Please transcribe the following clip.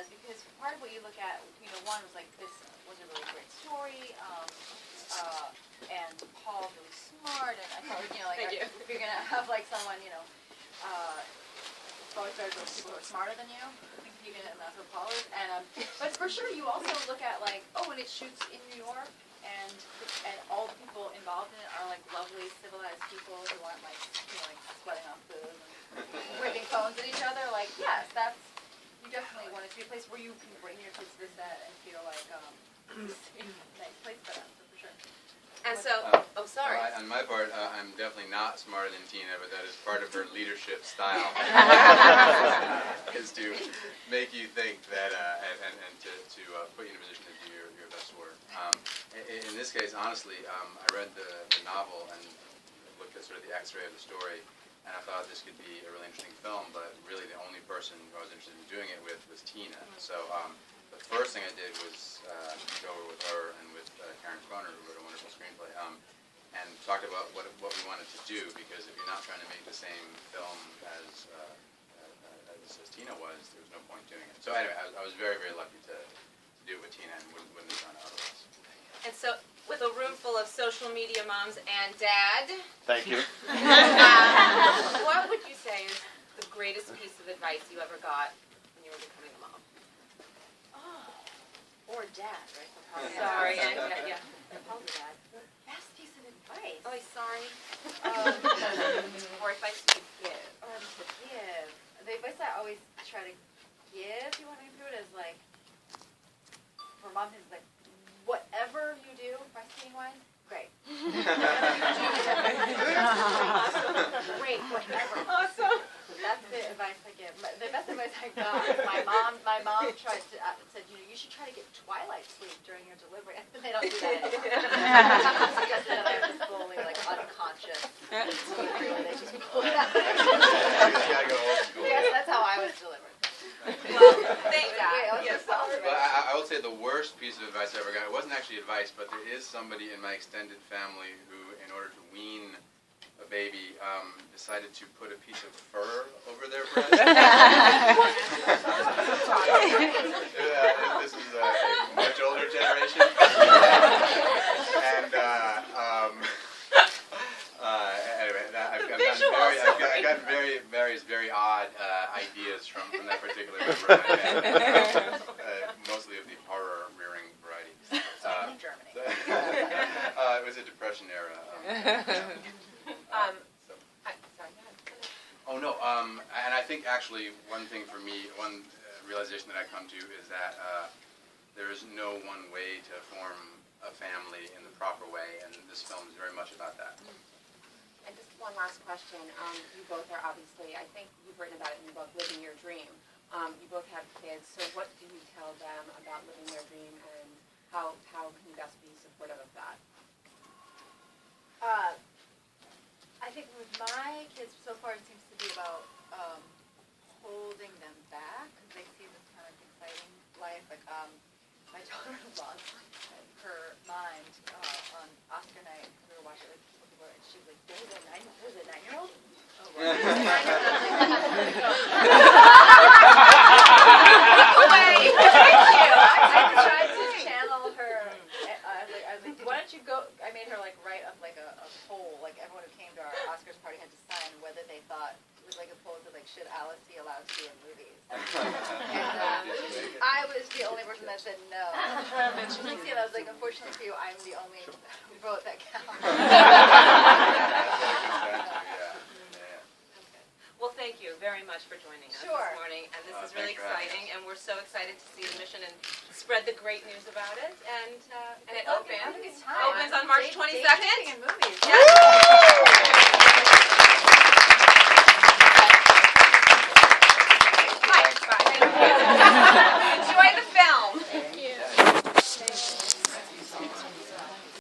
does, because part of what you look at, one was like, this was a really great story, and Paul's really smart, and I thought, if you're gonna have like someone, it's always better to people who are smarter than you, and that's what Paul is. And but for sure, you also look at like, when it shoots in New York, and all the people involved in it are like lovely, civilized people who aren't like, sweating off food and whipping phones at each other. Like, yes, you definitely want it to be a place where you can bring your kids to the set and feel like it's a nice place for them, for sure. And so, sorry. On my part, I'm definitely not smarter than Tina, but that is part of her leadership style, is to make you think that, and to put you in a position to do your best work. In this case, honestly, I read the novel and looked at sort of the X-ray of the story, and I thought this could be a really interesting film, but really the only person who I was interested in doing it with was Tina. So the first thing I did was go over with her and with Karen Croner, who wrote a wonderful screenplay, and talked about what we wanted to do, because if you're not trying to make the same film as Tina was, there was no point doing it. So anyway, I was very, very lucky to do it with Tina, and wouldn't have done it otherwise. And so, with a room full of social media moms and Dad, thank you. What would you say is the greatest piece of advice you ever got when you were becoming a mom? Or Dad, right? Sorry, yeah. Paul's Dad. Best piece of advice. Oh, sorry. Or advice you give. The advice I always try to give, you want to do it, is like, for moms, is like, whatever you do, breastfeeding-wise, great. Great, whatever. Awesome. That's the advice I give. The best advice I got, my mom tried to said, you should try to get twilight sleep during your delivery. They don't do that anymore. Suggested that I was fully unconscious. They just pull it out. Yes, that's how I was delivered. Well, thank God. Yes. Well, I will say the worst piece of advice I ever got, it wasn't actually advice, but there is somebody in my extended family who, in order to wean a baby, decided to put a piece of fur over their breast. This is a much older generation. And anyway, I've gotten various very odd ideas from that particular member of my family, mostly of the horror rearing variety. In Germany. It was a Depression era. Oh no, and I think actually one thing for me, one realization that I come to is that there is no one way to form a family in the proper way, and this film is very much about that. And just one last question. You both are obviously, I think you've written about it in your book, Living Your Dream. You both have kids, so what do you tell them about living their dream, and how can you best be supportive of that? I think with my kids so far, it seems to be about holding them back, because they see this kind of exciting life. Like my daughter lost her mind on Oscar night. We were watching it with people, and she was like, "There's a 9-year-old." Oh, wow. I tried to channel her. I was like, why don't you go? I made her write up a poll. Everyone who came to our Oscars party had to sign whether they thought it was a poll to should Alice be allowed to be in movies. And I was the only person that said no. And she was I was like, unfortunately for you, I'm the only vote that counts. Well, thank you very much for joining us this morning, and this is really exciting, and we're so excited to see the mission and spread the great news about it. And it opens on March 22nd. Yes.